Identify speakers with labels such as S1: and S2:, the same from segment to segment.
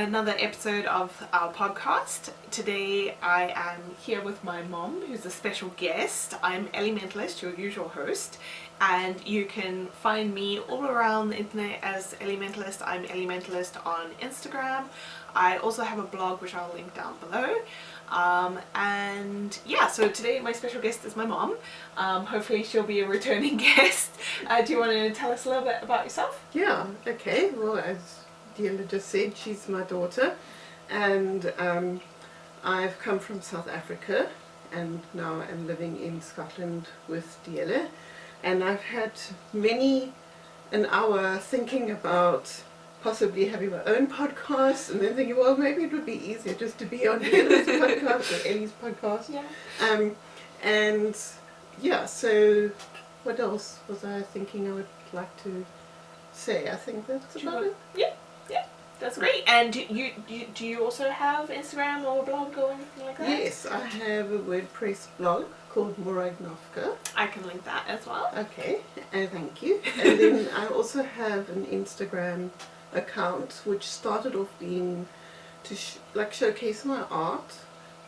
S1: another episode of our podcast. Today I am here with my mom, who's a special guest. I'm Elliementalist, your usual host, and you can find me all around the internet as Elliementalist. I'm Elliementalist on Instagram. I also have a blog which I'll link down below. And yeah, so today my special guest is my mom. Hopefully she'll be a returning guest. Do you want to tell us a little bit about yourself?
S2: Yeah, okay. Well, as Deanna just said, she's my daughter, and I've come from South Africa and now I'm living in Scotland with Deanna, and I've had many an hour thinking about possibly having my own podcast, and then thinking, well, maybe it would be easier just to be on Deanna's podcast or Ellie's podcast.
S1: Yeah.
S2: And yeah, so what else was I thinking I would like to say? I think that's about it.
S1: Yeah, that's great. And do you also have Instagram or a blog or anything like that?
S2: Yes, I have a WordPress blog called Morag.
S1: I can link that as well.
S2: Okay, thank you. And then I also have an Instagram account which started off being to showcase my art,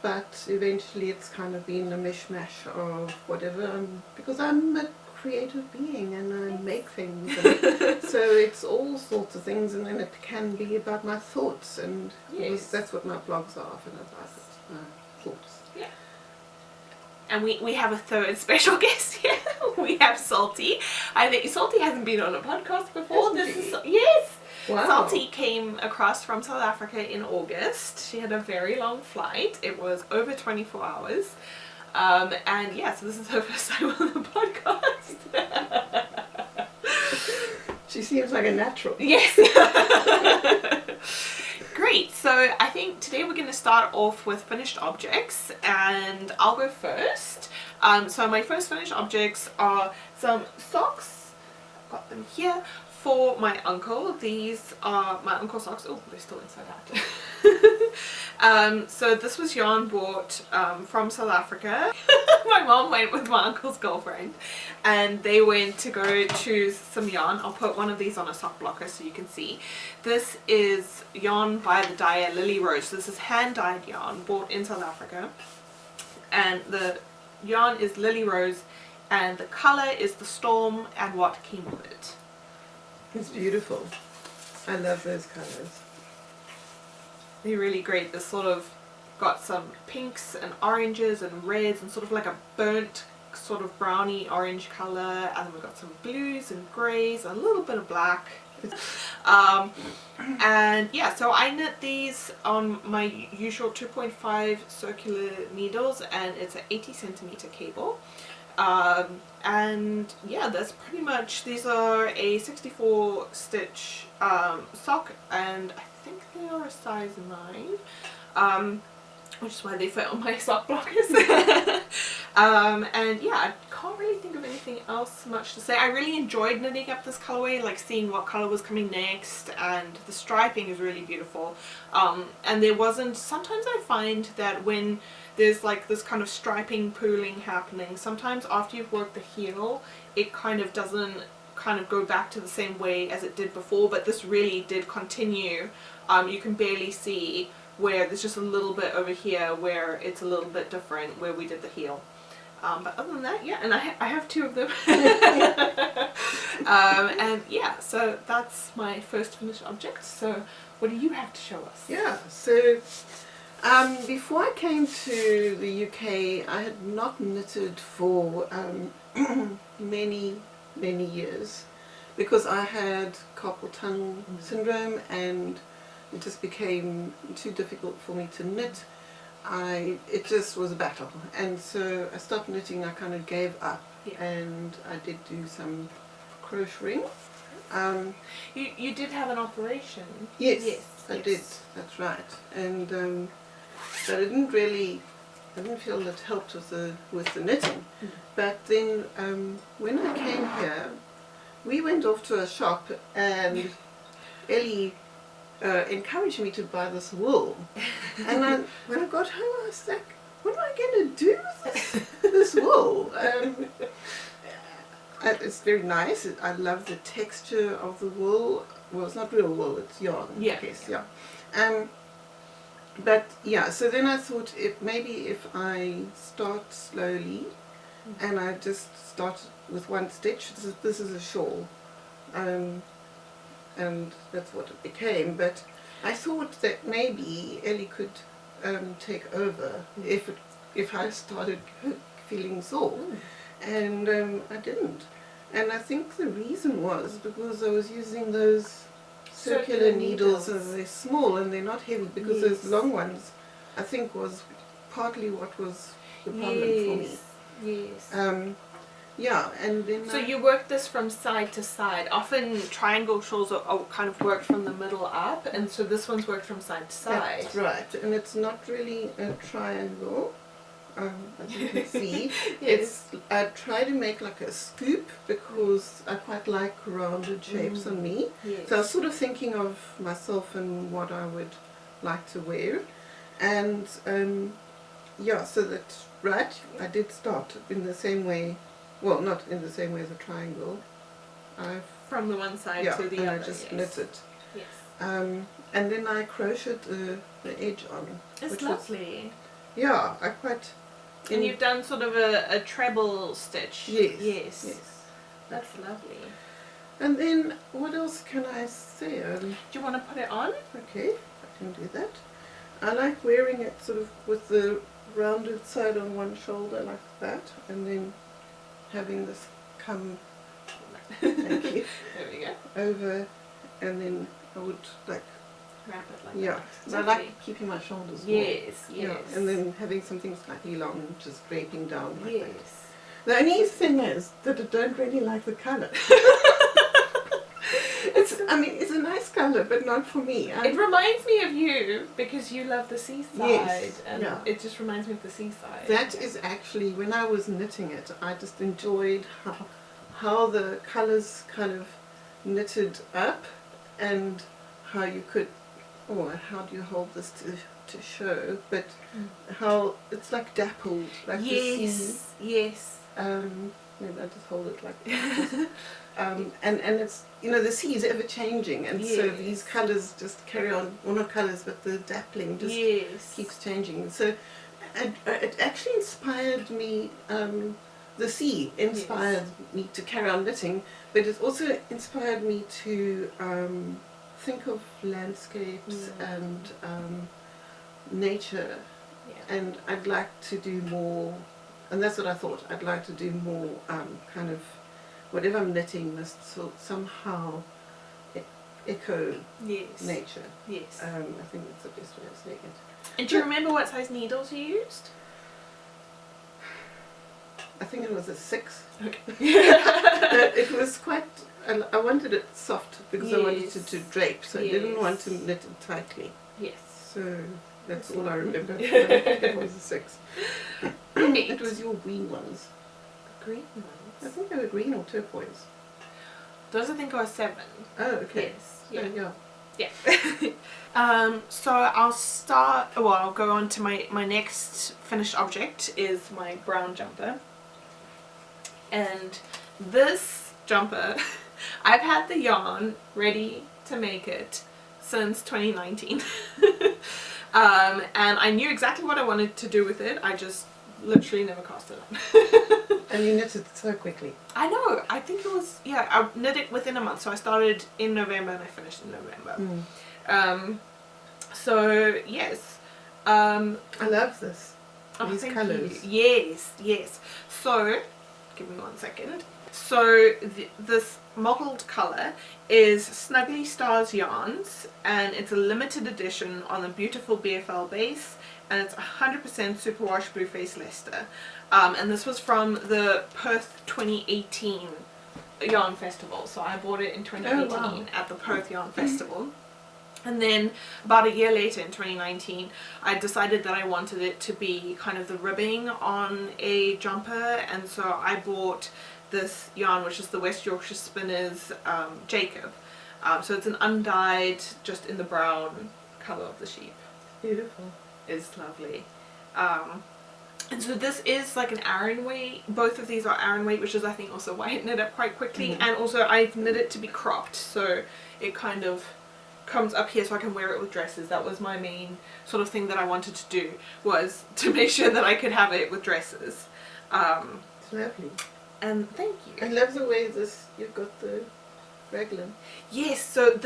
S2: but eventually it's kind of been a mishmash of whatever, because I'm a creative being and I make things, and so it's all sorts of things, and then it can be about my thoughts, and
S1: yes,
S2: that's what my blogs are often about, my thoughts.
S1: Yeah. And we have a third special guest here. We have Salty. I think Salty hasn't been on a podcast before. Yes.
S2: Wow.
S1: Salty came across from South Africa in August. She had a very long flight. It was over 24 hours. And yeah, so this is her first time on the podcast.
S2: She seems like a natural.
S1: Yes. Great. So I think today we're going to start off with finished objects, and I'll go first. So my first finished objects are some socks. I've got them here. For my uncle. These are my uncle's socks. Oh, they're still inside out. So this was yarn bought from South Africa. My mom went with my uncle's girlfriend and they went to go choose some yarn. I'll put one of these on a sock blocker so you can see. This is yarn by the dyer Lily Rose. This is hand dyed yarn bought in South Africa, and the yarn is Lily Rose and the colour is the Storm and what came with it.
S2: It's beautiful. I love those colours.
S1: They're really great. This sort of got some pinks and oranges and reds and sort of like a burnt sort of browny orange colour, and then we've got some blues and greys, a little bit of black. And yeah, so I knit these on my usual 2.5 circular needles, and it's an 80 centimeter cable. And yeah, that's pretty much, these are a 64 stitch sock, and I think they are a size 9, which is why they fit on my sock blockers. And yeah, I can't really think of anything else much to say. I really enjoyed knitting up this colorway, like seeing what color was coming next, and the striping is really beautiful. And there wasn't, sometimes I find that when there's like this kind of striping pooling happening, sometimes after you've worked the heel it kind of doesn't kind of go back to the same way as it did before, but this really did continue. You can barely see where there's just a little bit over here where it's a little bit different where we did the heel. But other than that, yeah, and I have 2 of them. And yeah, so that's my first finished object. So what do you have to show us?
S2: Yeah, so before I came to the UK, I had not knitted for many years because I had carpal tunnel syndrome and it just became too difficult for me to knit. It just was a battle, and so I stopped knitting. I kind of gave up, yeah. And I did do some crocheting.
S1: You did have an operation.
S2: Yes, I did. That's right, and but I didn't feel that helped with the knitting. Mm. But then when I came here, we went off to a shop, and Ellie encouraged me to buy this wool. And when I got home, I was like, what am I going to do with this wool? It's very nice. I love the texture of the wool. Well, it's not real wool, it's yarn,
S1: yeah.
S2: I guess, yeah. But yeah, so then I thought maybe if I start slowly and I just start with one stitch. This is a shawl, and that's what it became. But I thought that maybe Ellie could take over if I started feeling sore, and I didn't. And I think the reason was because I was using those circular needles, and they're small and they're not heavy, because those long ones, I think, was partly what was the problem for me.
S1: Yes.
S2: Yeah, and then
S1: so you work this from side to side. Often triangle shawls are kind of worked from the middle up, and so this one's worked from side to side.
S2: That's right, and it's not really a triangle, as you can see.
S1: Yes.
S2: I try to make like a scoop because I quite like rounded shapes on me.
S1: Yes.
S2: So I was sort of thinking of myself and what I would like to wear, and yeah, so that's right. I did start in the same way. Well, not in the same way as a triangle.
S1: From the one side to the
S2: and
S1: other.
S2: I just knit it.
S1: Yes.
S2: And then I crocheted the edge on.
S1: It's lovely.
S2: Yeah, I quite.
S1: And you've done sort of a treble stitch.
S2: Yes.
S1: Yes. That's lovely.
S2: And then what else can I say?
S1: Do you want to put it on?
S2: Okay, I can do that. I like wearing it sort of with the rounded side on one shoulder like that, and then having this come thank you,
S1: there we go,
S2: over, and then I would like
S1: wrap it like
S2: that.
S1: Yeah,
S2: I like keeping my shoulders long.
S1: Yes.
S2: Yeah, and then having something slightly long, just draping down like that.
S1: Yes.
S2: The only thing is that I don't really like the colour. It's a nice colour, but not for me.
S1: It reminds me of you because you love the seaside,
S2: yes,
S1: and it just reminds me of the seaside.
S2: That is actually, when I was knitting it, I just enjoyed how the colours kind of knitted up, and how you could, how do you hold this to show, but how it's like dappled, like the sea.
S1: Yes.
S2: Maybe I just hold it like that. And it's, the sea is ever changing, and so these colours just carry on, well, not colours, but the dappling just keeps changing. So it actually inspired me, the sea inspired me to carry on knitting, but it also inspired me to think of landscapes and nature, and I'd like to do more, and that's what I thought, I'd like to do more kind of, whatever I'm knitting must somehow echo nature.
S1: Yes.
S2: I think that's the best way of saying it.
S1: And do you remember what size needles you used?
S2: I think it was a 6.
S1: Okay.
S2: It was quite, I wanted it soft because I wanted it to drape, so I didn't want to knit it tightly.
S1: Yes.
S2: So that's all I remember. I think it was a 6. It was your green ones.
S1: The green ones?
S2: I think they were green or turquoise.
S1: Those I think are 7.
S2: Oh, okay.
S1: Yes. Yeah. So I'll go on to my next finished object is my brown jumper. And this jumper, I've had the yarn ready to make it since 2019. And I knew exactly what I wanted to do with it. I just literally never cast it on.
S2: And you knitted so quickly.
S1: I know. I think it was, I knit it within a month. So I started in November and I finished in November. So yes.
S2: I love this. These colours.
S1: Yes. So, give me 1 second. So this mottled colour is Snuggly Stars yarns, and it's a limited edition on a beautiful BFL base, and it's 100% superwash Blueface Leicester. And this was from the Perth 2018 Yarn Festival, so I bought it in 2018 at the Perth Yarn Festival. And then about a year later in 2019 I decided that I wanted it to be kind of the ribbing on a jumper, and so I bought this yarn, which is the West Yorkshire Spinners Jacob. So it's an undyed, just in the brown colour of the sheep.
S2: Beautiful.
S1: It's lovely. And so this is like an Aran weight. Both of these are Aran weight, which is I think also why it knit up quite quickly. And also I've knit it to be cropped, so it kind of comes up here so I can wear it with dresses. That was my main sort of thing that I wanted to do, was to make sure that I could have it with dresses.
S2: It's lovely.
S1: And thank you.
S2: I love the way you've got the raglan.
S1: Yes, so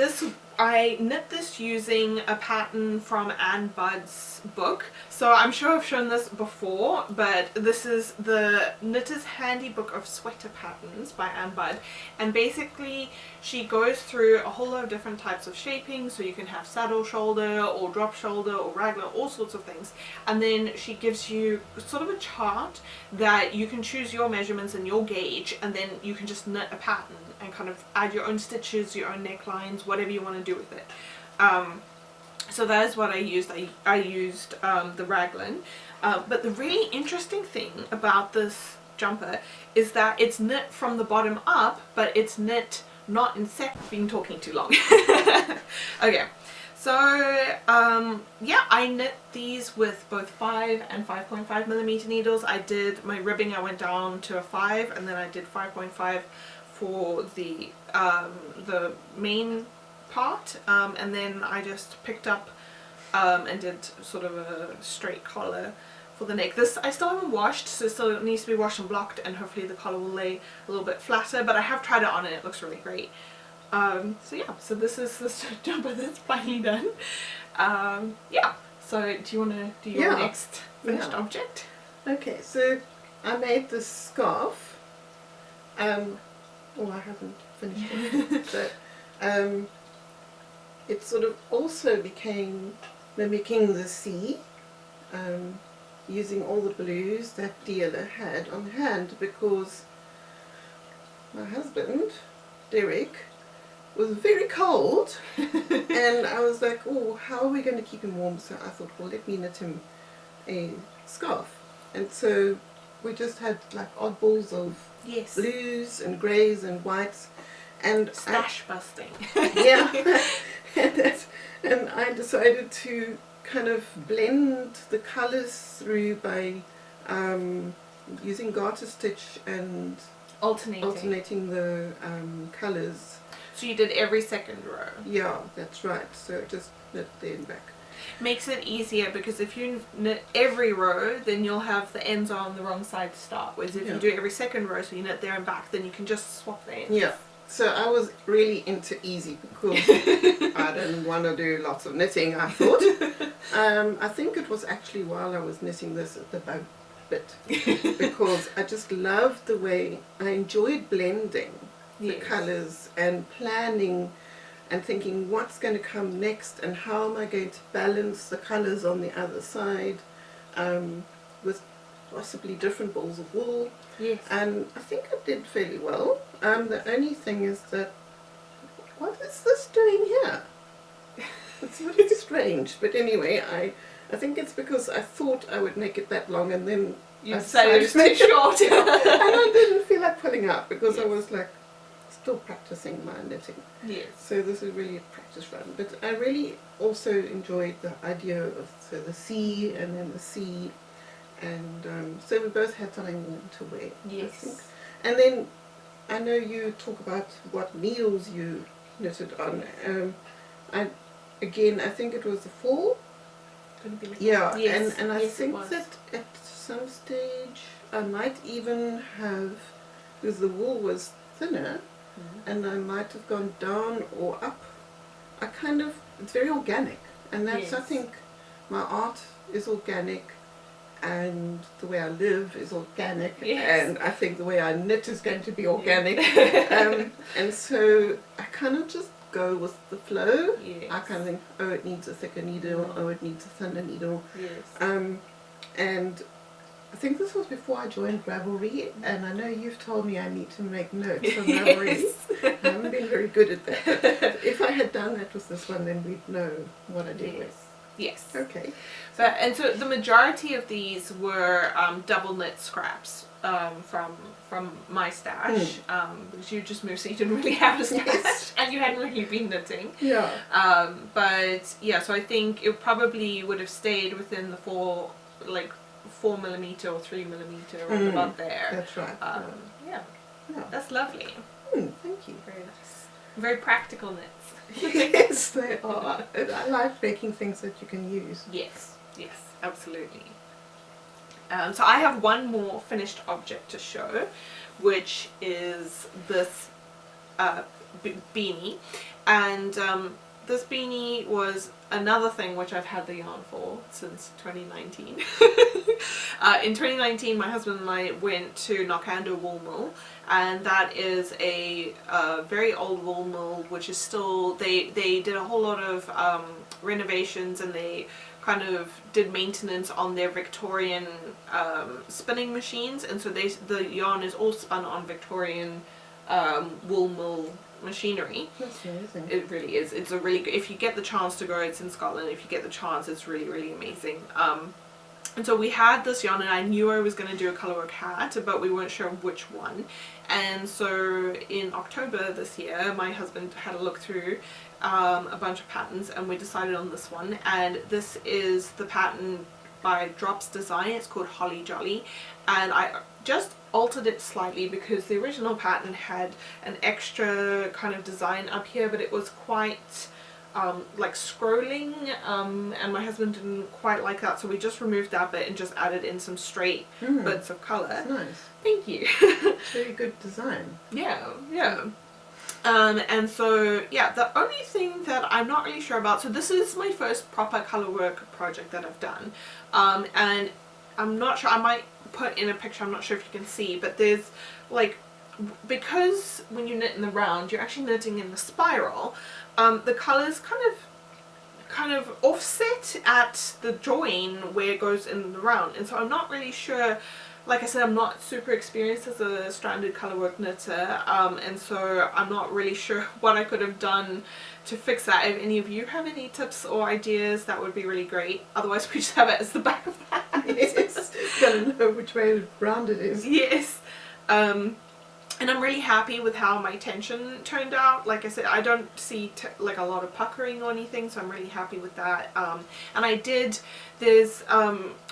S1: I knit this using a pattern from Anne Budd's book. So I'm sure I've shown this before, but this is the Knitter's Handy Book of Sweater Patterns by Anne Budd. And basically she goes through a whole lot of different types of shaping, so you can have saddle shoulder or drop shoulder or raglan, all sorts of things. And then she gives you sort of a chart that you can choose your measurements and your gauge, and then you can just knit a pattern and kind of add your own stitches, your own necklines, whatever you want to do with it. So that is what I used. I used the raglan. But the really interesting thing about this jumper is that it's knit from the bottom up, but it's knit not in I've been talking too long. Okay, so yeah, I knit these with both 5 and 5.5 millimeter needles. I did my ribbing, I went down to a 5, and then I did 5.5 for the main part, and then I just picked up and did sort of a straight collar for the neck. This I still haven't washed, so it still needs to be washed and blocked, and hopefully the collar will lay a little bit flatter, but I have tried it on and it looks really great. So yeah, so this is this jumper that's finally done. Yeah, so do you want to do your next finished object?
S2: Okay, so I made this scarf. Oh, I haven't finished it, but it sort of also became mimicking the sea, using all the blues that Dealer had on hand, because my husband, Derek, was very cold and I was like, oh, how are we going to keep him warm? So I thought, well, let me knit him a scarf. And so we just had like oddballs of blues and greys and whites, and
S1: stash busting.
S2: Yeah. And I decided to kind of blend the colours through by using garter stitch and alternating the colours.
S1: So you did every second row?
S2: Yeah, that's right. So just knit there and back.
S1: Makes it easier, because if you knit every row, then you'll have the ends on the wrong side to start. Whereas if you do every second row, so you knit there and back, then you can just swap the ends.
S2: Yeah. So I was really into easy because I didn't want to do lots of knitting, I thought. I think it was actually while I was knitting this at the bow bit, because I just loved the way I enjoyed blending the colours and planning and thinking what's going to come next and how am I going to balance the colours on the other side with possibly different balls of wool.
S1: Yes.
S2: And I think I did fairly well. The only thing is that, what is this doing here? It's really strange. But anyway, I think it's because I thought I would make it that long, and then
S1: you decided to make it short.
S2: And I didn't feel like pulling up because I was like still practicing my knitting.
S1: Yes.
S2: So this is really a practice run. But I really also enjoyed the idea of the sea and then the sea. And so we both had something warm to wear.
S1: Yes.
S2: I think. And then I know you talk about what needles you knitted on. I think it was the fall. Yeah,
S1: yes.
S2: and I think that at some stage I might even have, because the wool was thinner, and I might have gone down or up. It's very organic, and that's, I think, my art is organic, and the way I live is organic, and I think the way I knit is going to be organic. And so I kind of just go with the flow. I kind of think, oh, it needs a thicker needle, oh, it needs a thinner needle. And I think this was before I joined Ravelry, and I know you've told me I need to make notes on Ravelry. I haven't been very good at that. But if I had done that with this one, then we'd know what I did with.
S1: Yes.
S2: Okay.
S1: And so the majority of these were double knit scraps from my stash, because you just moved, so you didn't really have a stash, and you hadn't really been knitting.
S2: Yeah.
S1: But yeah, so I think it probably would have stayed within the 4 millimeter or 3 millimeter or about there.
S2: That's right.
S1: Yeah. That's lovely.
S2: Thank you.
S1: Very nice. Very practical knits.
S2: Yes, they are. And I like making things that you can use.
S1: Yes, yes, absolutely. So I have one more finished object to show, which is this beanie, and this beanie was another thing which I've had the yarn for since 2019. In 2019, my husband and I went to Nakando Wool Mill, and that is a very old wool mill, which is still, they did a whole lot of renovations, and they kind of did maintenance on their Victorian spinning machines, and so the yarn is all spun on Victorian wool mill machinery.
S2: That's amazing.
S1: It really is. It's a really good, if you get the chance to go, it's in Scotland. If you get the chance, it's really, really amazing. And so we had this yarn, and I knew I was going to do a colourwork hat, but we weren't sure which one. And so in October this year, my husband had a look through a bunch of patterns, and we decided on this one. And this is the pattern by Drops Design. It's called Holly Jolly, and I just altered it slightly because the original pattern had an extra kind of design up here, but it was quite like scrolling, and my husband didn't quite like that, so we just removed that bit and just added in some straight bits of colour.
S2: That's nice.
S1: Thank you.
S2: Very good design.
S1: Yeah, yeah. And so, yeah, the only thing that I'm not really sure about, so this is my first proper colourwork project that I've done, and I'm not sure, I might put in a picture, I'm not sure if you can see, but there's like, because when you knit in the round, you're actually knitting in the spiral, the colours kind of offset at the join where it goes in the round, and so I'm not really sure. Like I said, I'm not super experienced as a stranded colourwork knitter, and so I'm not really sure what I could have done to fix that. If any of you have any tips or ideas, that would be really great. Otherwise, we just have it as the back of the hat.
S2: Yes, gotta know which way round it is.
S1: Yes. And I'm really happy with how my tension turned out. Like I said, I don't see like a lot of puckering or anything, so I'm really happy with that. And I did, there's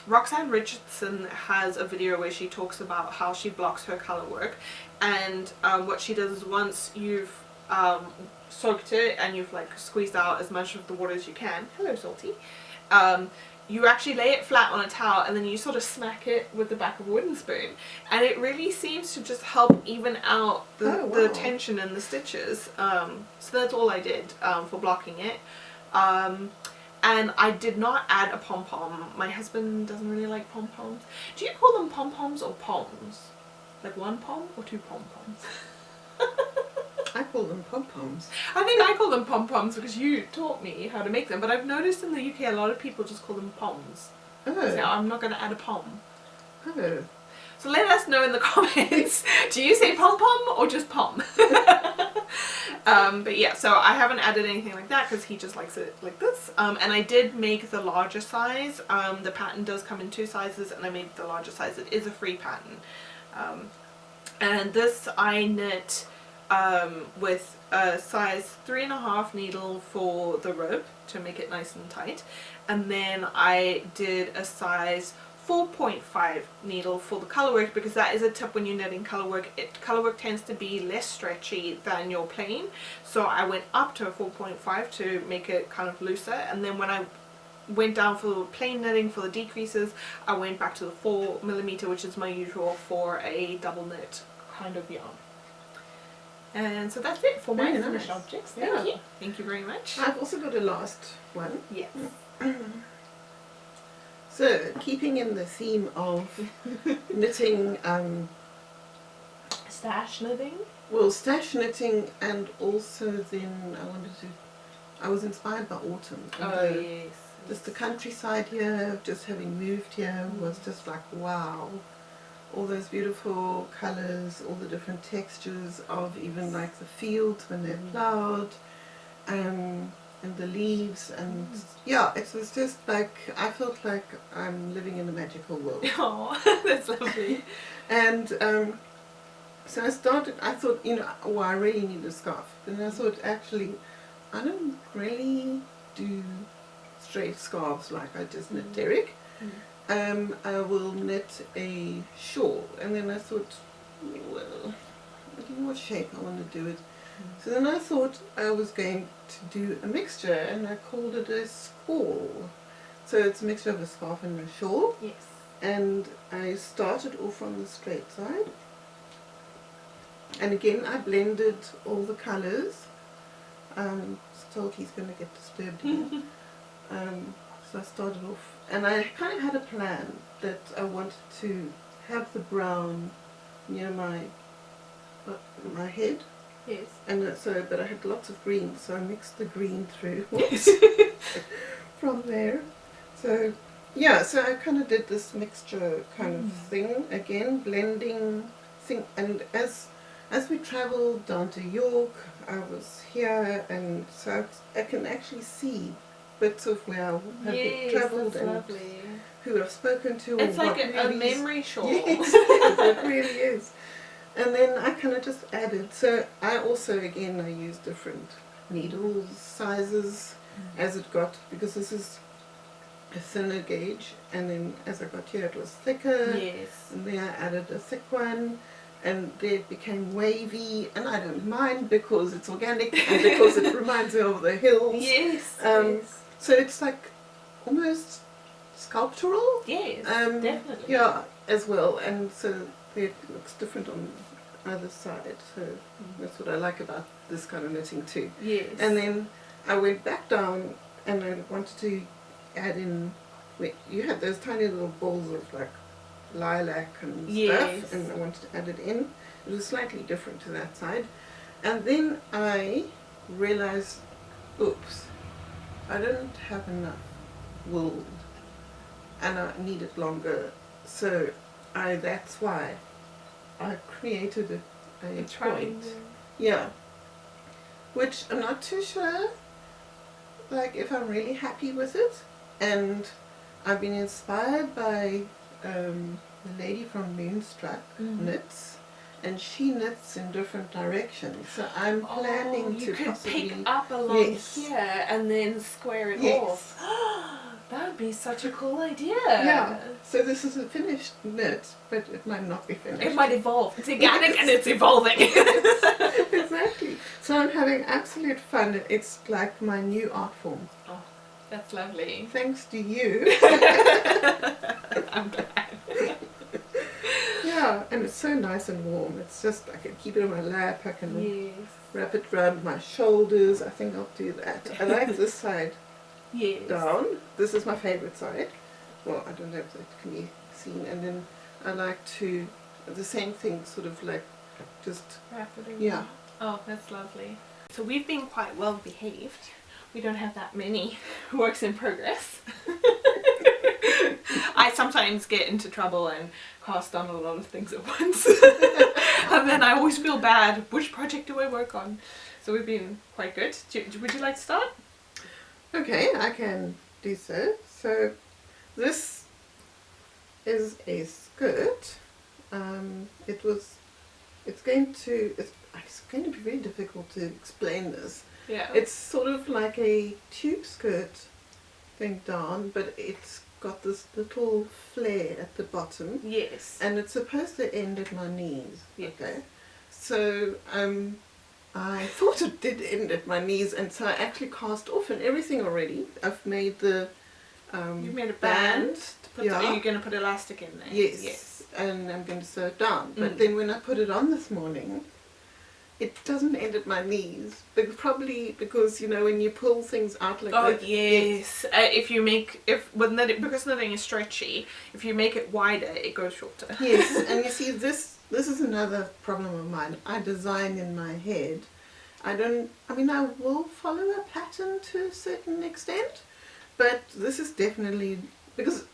S1: Roxanne Richardson has a video where she talks about how she blocks her colour work, and what she does is once you've soaked it and you've like squeezed out as much of the water as you can, hello Salty, you actually lay it flat on a towel, and then you sort of smack it with the back of a wooden spoon, and it really seems to just help even out the tension in the stitches. So that's all I did for blocking it. And I did not add a pom-pom. My husband doesn't really like pom-poms. Do you call them pom-poms or poms? Like one pom or two pom-poms?
S2: I call them pom-poms.
S1: I think I call them pom-poms because you taught me how to make them, but I've noticed in the UK a lot of people just call them poms.
S2: Oh.
S1: So I'm not going to add a pom.
S2: Oh.
S1: So let us know in the comments, do you say pom-pom or just pom? But yeah, so I haven't added anything like that because he just likes it like this. And I did make the larger size. The pattern does come in 2 sizes, and I made the larger size. It is a free pattern. And this I knit with a size 3.5 needle for the rib to make it nice and tight, and then I did a size 4.5 needle for the colourwork, because that is a tip when you're knitting colourwork. Colourwork tends to be less stretchy than your plain, so I went up to a 4.5 to make it kind of looser, and then when I went down for plain knitting for the decreases, I went back to the 4mm, which is my usual for a double knit kind of yarn. And so that's it for my finished objects. Thank you. Thank you very much.
S2: I've also got a last one.
S1: Yes.
S2: So, keeping in the theme of knitting,
S1: Stash knitting?
S2: well, stash knitting, and also then I was inspired by autumn. And
S1: Yes.
S2: just the countryside here, just having moved here, was just like, wow. All those beautiful colours, all the different textures of even like the fields when they're ploughed, and the leaves, and yeah, it was just like, I felt like I'm living in a magical world.
S1: Oh, that's lovely.
S2: And so I thought, you know, well, I really need a scarf. And I thought, actually, I don't really do straight scarves like I just knit Derek. I will knit a shawl. And then I thought, well, I don't know what shape I want to do it. So then I thought I was going to do a mixture, and I called it a squall. So it's a mixture of a scarf and a shawl.
S1: Yes.
S2: And I started off on the straight side. And again, I blended all the colours. Still, he's going to get disturbed here. So I started off, and I kind of had a plan that I wanted to have the brown near my head.
S1: Yes.
S2: And but I had lots of green, so I mixed the green through from there. So yeah, so I kind of did this mixture kind of thing again, blending thing. And as we travelled down to York, I was here, and so I can actually see bits of where I have travelled and
S1: lovely.
S2: who I've spoken to.
S1: It's
S2: or
S1: like
S2: what
S1: a memory shawl.
S2: Yes, it really is. And then I kind of just added. So I also, again, I used different needles, sizes as it got, because this is a thinner gauge, and then as I got here it was thicker.
S1: Yes.
S2: And then I added a thick one, and then it became wavy, and I don't mind because it's organic and because it reminds me of the hills.
S1: Yes.
S2: So it's like almost sculptural.
S1: Yes, definitely.
S2: Yeah, as well, and so it looks different on either side. So that's what I like about this kind of knitting too.
S1: Yes.
S2: And then I went back down, and I wanted to add in. You had those tiny little balls of like lilac and stuff, and I wanted to add it in. It was slightly different to that side, and then I realized, oops, I don't have enough wool, and I need it longer. So that's why I created a point. Yeah. Which I'm not too sure, like, if I'm really happy with it. And I've been inspired by the lady from Moonstruck Knits, and she knits in different directions. So I'm planning to possibly
S1: pick up along here and then square it off. That would be such a cool idea.
S2: Yeah. So this is a finished knit, but it might not be finished.
S1: It might evolve. It's organic and it's evolving.
S2: Exactly. So I'm having absolute fun. It's like my new art form.
S1: Oh, that's lovely.
S2: Thanks to you.
S1: I'm glad.
S2: Yeah, and it's so nice and warm. It's just, I can keep it on my lap. I can wrap it around my shoulders. I think I'll do that. I like this side. Down. This is my favourite side. Well, I don't know if that can be seen. And then I like to, the same thing, sort of like just
S1: wrap it around.
S2: Yeah.
S1: Oh, that's lovely. So we've been quite well behaved. We don't have that many works in progress. I sometimes get into trouble and cast on a lot of things at once. And then I always feel bad. Which project do I work on? So we've been quite good. Would you like to start?
S2: Okay, I can do so. So this is a skirt. It's going to be very difficult to explain this.
S1: Yeah.
S2: It's sort of like a tube skirt thing down, but it's got this little flare at the bottom.
S1: Yes.
S2: And it's supposed to end at my knees.
S1: Yes.
S2: Okay. So I thought it did end at my knees, and so I actually cast off and everything already. I've made the
S1: you made a band. Are you going to put elastic in there?
S2: Yes. And I'm going to sew it down. But then when I put it on this morning, it doesn't end at my knees. But probably because, you know, when you pull things out like that.
S1: Oh yes. Because knitting is stretchy, if you make it wider, it goes shorter.
S2: Yes. And you see, this is another problem of mine. I design in my head. I will follow a pattern to a certain extent, but this is definitely, because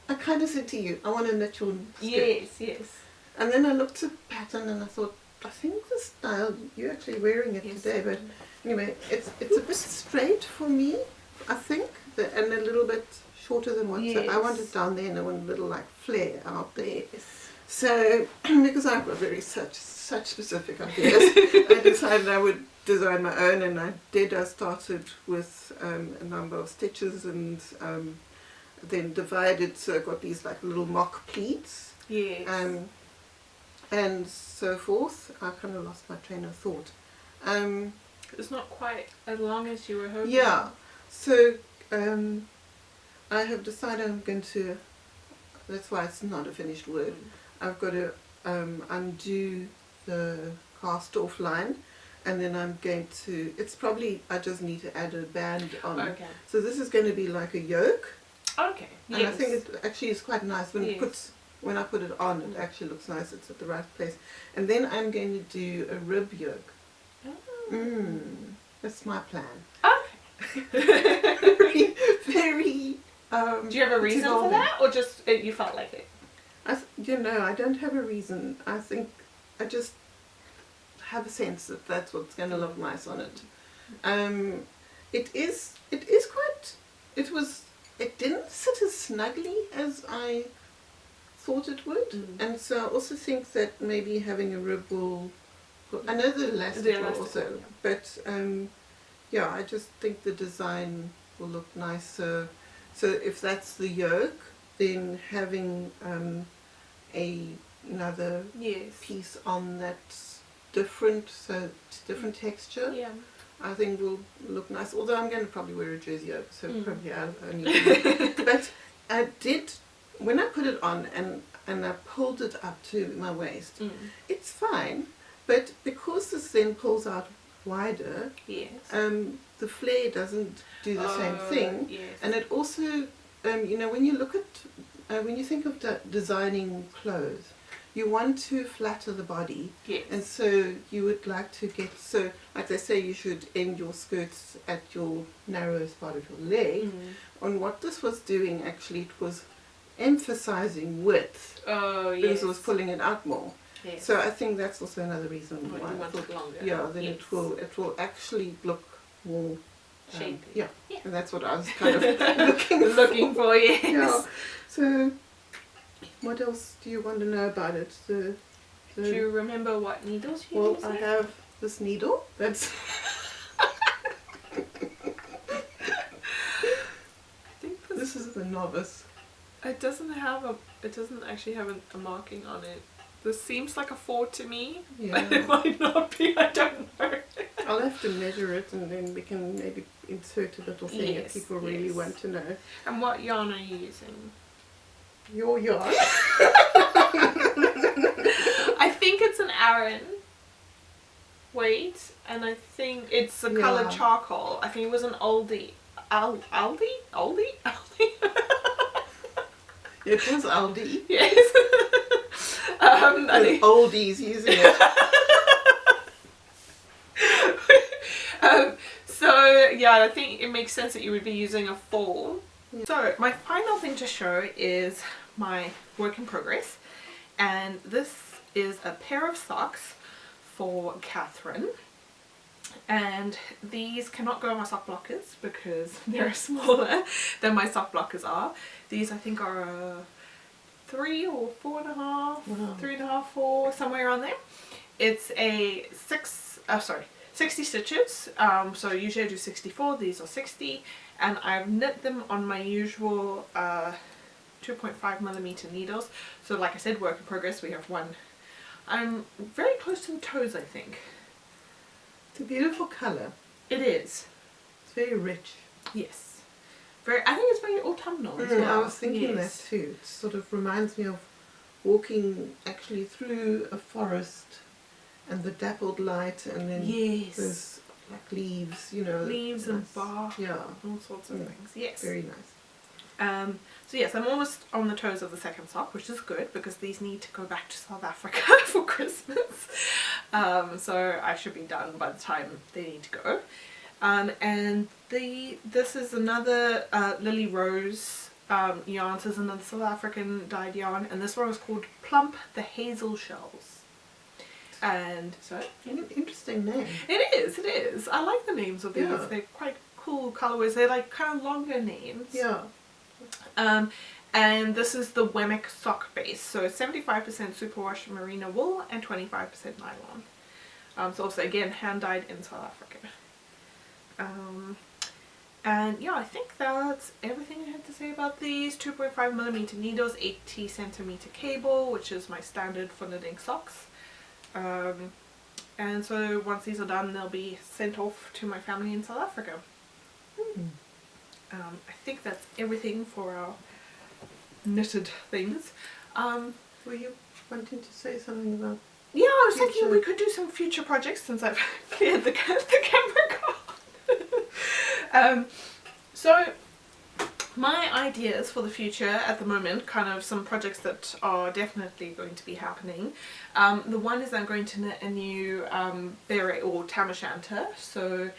S2: I kind of said to you, I want to knit your skirt.
S1: Yes.
S2: And then I looked at the pattern and I thought, I think the style, you're actually wearing it today, but anyway, it's a bit straight for me, I think, and a little bit shorter than what, so I want it down there and I want a little like flare out there.
S1: Yes.
S2: So, because I've got such specific ideas, I decided I would design my own, and I did. I started with a number of stitches and then divided, so I got these like little mock pleats.
S1: Yes.
S2: And so forth. I kind of lost my train of thought.
S1: It's not quite as long as you were hoping.
S2: Yeah, so I have decided I'm going to, that's why it's not a finished word, I've got to undo the cast off line, and then I'm going to, it's probably, I just need to add a band on.
S1: Okay.
S2: So this is going to be like a yoke,
S1: Okay.
S2: and I think it actually is quite nice when it puts, when I put it on, it actually looks nice, it's at the right place. And then I'm going to do a rib yoke.
S1: Oh.
S2: That's my plan.
S1: Okay.
S2: very, very.
S1: Do you have a reason for that, or just you felt like it?
S2: I don't have a reason. I think I just have a sense that that's what's going to look nice on it. It is quite. It didn't sit as snugly as I thought it would, and so I also think that maybe having a rib will. I know the elastic will also, but yeah, I just think the design will look nicer. So if that's the yoke, then having another piece on that's different, so it's different texture.
S1: Yeah.
S2: I think will look nice. Although I'm going to probably wear a jersey yoke, so probably I need to. But I did when I put it on and I pulled it up to my waist. It's fine, but because this then pulls out wider, the flare doesn't do the same thing, and it also, when you look at, when you think of designing clothes, you want to flatter the body, and so you would like to get, so like they say you should end your skirts at your narrowest part of your leg, and what this was doing actually, it was emphasizing width, because it was pulling it out more. So I think that's also another reason why
S1: you want it longer.
S2: Yeah, then it will actually look more
S1: shapy.
S2: And that's what I was kind of
S1: looking for. Yes.
S2: Yeah. So, what else do you want to know about it?
S1: Do you remember what needles you
S2: Well,
S1: using?
S2: I have this needle. That's.
S1: I think
S2: this is the novice.
S1: It doesn't actually have a marking on it. This seems like a 4 to me.
S2: Yeah.
S1: It might not be, I don't know.
S2: I'll have to measure it and then we can maybe insert a little thing if people really want to know.
S1: And what yarn are you using?
S2: Your yarn?
S1: I think it's an Aran. Wait, and I think it's a coloured charcoal. I think it was an Aldi. Aldi?
S2: It was Aldi.
S1: Yes. I think
S2: oldies using it.
S1: So yeah, I think it makes sense that you would be using a 4. So my final thing to show is my work in progress, and this is a pair of socks for Catherine, and these cannot go on my sock blockers because they're smaller than my sock blockers are. These I think are 3 or 4.5, 3.5, 4, somewhere around there. It's a 60 stitches, so usually I do 64, these are 60, and I've knit them on my usual 2.5mm needles. So like I said, work in progress, we have one. I'm very close to the toes, I think.
S2: It's a beautiful colour.
S1: It is.
S2: It's very rich.
S1: Yes. I think it's very autumnal as well.
S2: I was thinking that too. It sort of reminds me of walking actually through a forest and the dappled light, and then there's like leaves,
S1: leaves and bark, all sorts of things. Yes,
S2: very nice.
S1: So yes, I'm almost on the toes of the second sock, which is good because these need to go back to South Africa for Christmas. So I should be done by the time they need to go. And this is another Lily Rose yarn. This is another South African dyed yarn, and this one is called Plump the Hazel Shells. And so
S2: interesting name.
S1: It is. I like the names of these. They're quite cool colorways. They're like kind of longer names.
S2: Yeah.
S1: And this is the Wemmick sock base. So 75% superwash merino wool and 25% nylon. So also again hand dyed in South Africa. And yeah, I think that's everything I had to say about these. 2.5mm needles, 80cm cable, which is my standard for knitting socks. And so once these are done, they'll be sent off to my family in South Africa. I think that's everything for our knitted things.
S2: Were you wanting to say something about?
S1: Yeah, I was thinking we could do some future projects since I've cleared the camera card. So my ideas for the future at the moment, kind of some projects that are definitely going to be happening. The one is I'm going to knit a new beret or tam o'shanter. So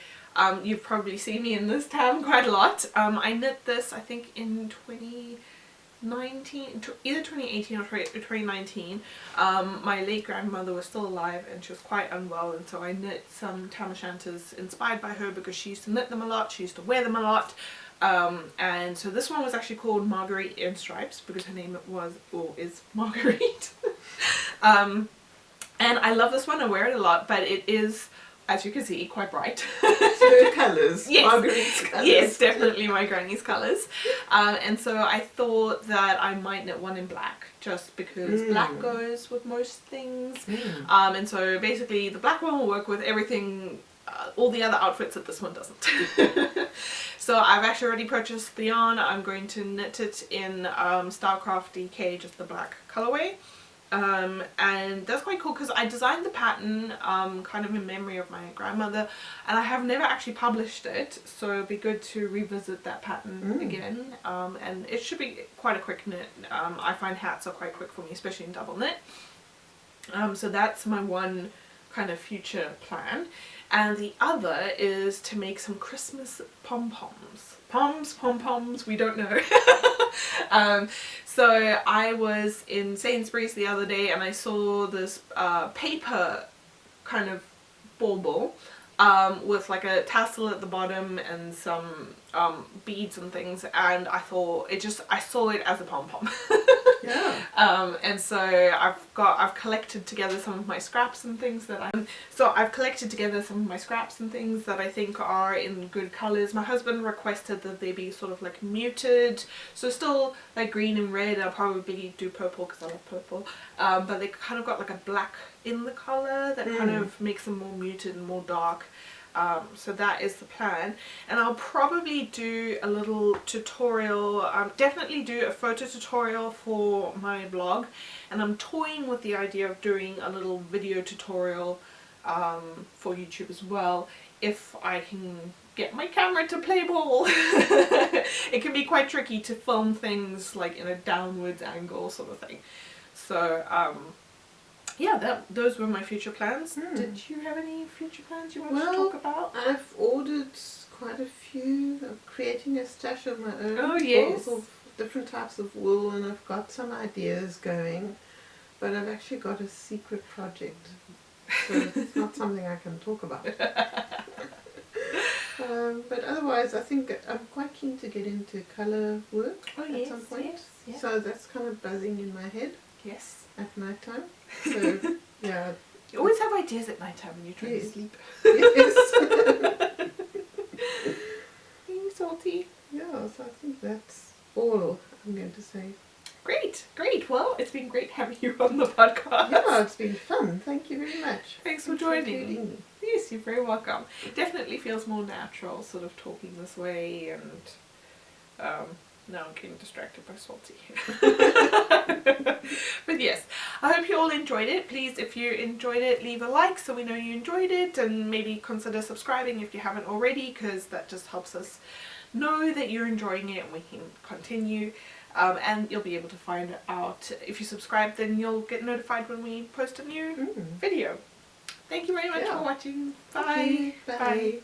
S1: you've probably seen me in this tam quite a lot. I knit this I think in 2019, either 2018 or 2019. My late grandmother was still alive and she was quite unwell, and so I knit some tam o'shanters inspired by her because she used to knit them a lot, she used to wear them a lot. And so this one was actually called Marguerite in Stripes because her name was or is Marguerite. And I love this one, I wear it a lot, but it is, as you can see, quite bright.
S2: Her colours,
S1: yes.
S2: Marguerite's colours.
S1: Yes, definitely my granny's colours. And so I thought that I might knit one in black, just because black goes with most things. And so basically the black one will work with everything, all the other outfits that this one doesn't. So I've actually already purchased the yarn. I'm going to knit it in Starcraft DK, just the black colorway. And that's quite cool because I designed the pattern kind of in memory of my grandmother, and I have never actually published it, so it'd be good to revisit that pattern again. And it should be quite a quick knit. I find hats are quite quick for me, especially in double knit. So that's my one kind of future plan. And the other is to make some Christmas pom-poms. Pom-poms, we don't know. So I was in Sainsbury's the other day and I saw this paper kind of bauble with like a tassel at the bottom and some beads and things, and I thought I saw it as a pom-pom.
S2: Yeah.
S1: And so I've collected together some of my scraps and things that I think are in good colours. My husband requested that they be sort of like muted, so still like green and red. I'll probably do purple because I love purple, but they kind of got like a black in the colour that kind of makes them more muted and more dark. So that is the plan, and I'll probably do a little tutorial, definitely do a photo tutorial for my blog, and I'm toying with the idea of doing a little video tutorial for YouTube as well, if I can get my camera to play ball. It can be quite tricky to film things like in a downwards angle sort of thing. So yeah, those were my future plans. Did you have any future plans you want to talk about?
S2: I've ordered quite a few. I'm creating a stash of my own.
S1: Oh yes.
S2: Of different types of wool, and I've got some ideas going, but I've actually got a secret project, so it's not something I can talk about. But otherwise, I think I'm quite keen to get into colour work at some point.
S1: Yes.
S2: So that's kind of buzzing in my head.
S1: Yes.
S2: At night time. So yeah.
S1: You always have ideas at night time when you're trying to sleep.
S2: Yes.
S1: Being salty.
S2: Yeah, so I think that's all I'm going to say.
S1: Great. Well, it's been great having you on the podcast.
S2: Yeah, it's been fun. Thank you very much.
S1: Thanks for joining me. Yes, you're very welcome. It definitely feels more natural sort of talking this way, and now I'm getting distracted by salty. But yes, I hope you all enjoyed it. Please, if you enjoyed it, leave a like so we know you enjoyed it, and maybe consider subscribing if you haven't already, because that just helps us know that you're enjoying it and we can continue. And you'll be able to find out, if you subscribe, then you'll get notified when we post a new video. Thank you very much for watching. Bye.
S2: Bye.